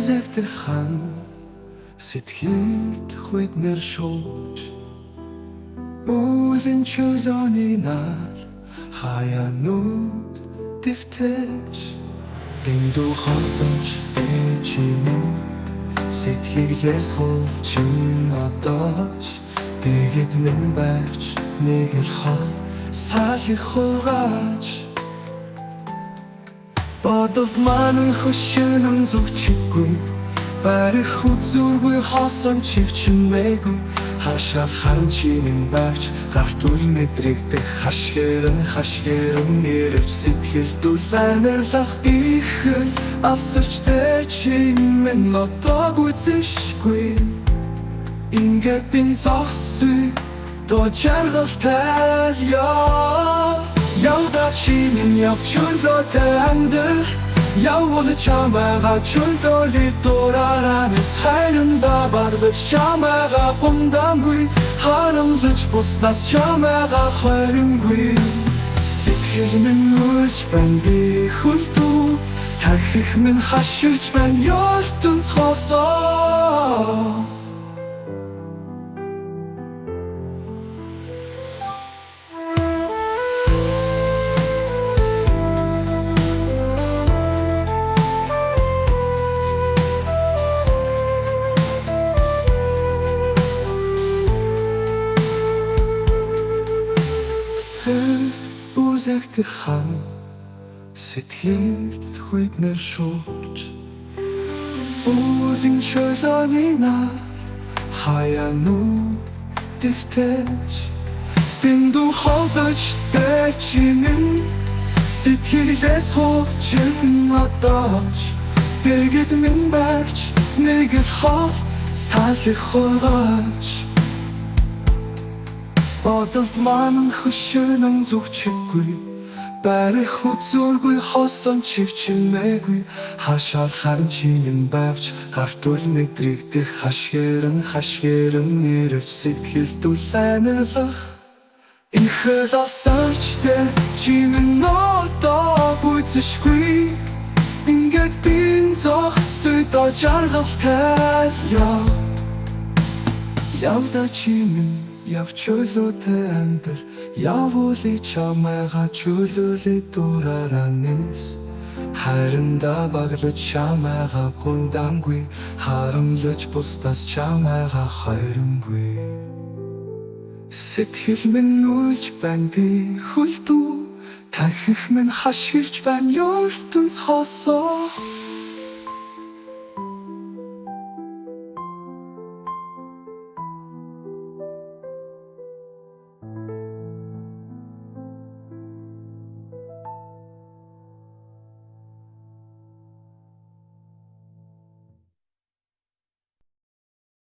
үзэгдэрхэн сэтгэлд хүйтнэр шууж үүлэн чөлөөний нар хаянууд дэвтэж дэндүү холдож дэжинэн сэтгэлээс хулчин одооч тэгээд минь байж нэг л хол салхи хугааж бодолд маань хөшөөнөн зүгчгүй барих үзүүргүй хоосон чивчмээгүй хашаа хан чиний багч гарт үлмэдрэгдэх хашгэрэн нэрвч сэтгэл дулаанерлах ихэн асарчтэй чиний нотог үзэшгүй ингээд бин зогсүй до жаргалтай явда чиний явчулоотой амьд явуул чамайга чөлөөлөй дураарээс хайранда бардаж чамайга гомдамгүй харамлаж бусдаас чамайга хойромгүй сэтгэл минь үлж байна би хүлдүү тархих минь хаширч байна ертөнц хосоо үзэгдэрхэн сэтгэлд хүйтнэр шууж үүлэн чөлөөний нар хаянууд дэвтэж дэндүү холдож дэжинэн сэтгэлээс хулчин одооч тэгээд минь барьж нэг л хол салхи хугааж бодолд маань хөшөөнөн зүгчгүй барих үзүүргүй хоосон чивчмээгүй хашаал харин чиний байвч гарт үлмэдрэгдэх хашгэрэн нэрвч сэтгэл дулаанерлах ихэл асарчтэй чиний нотог үзэшгүй ингээд бин зогсой до жаргалтай явда чиний явчулоотой амьд явуулъя чамайга чөлөөлөй дурааранээс хайранда баглаж чамайга гомдамгүй харамлаж бусдаас чамайга хойромгүй сэтгэл минь үлж байна би хүлдүү тархих минь хашгирч байна ертөнц хосоо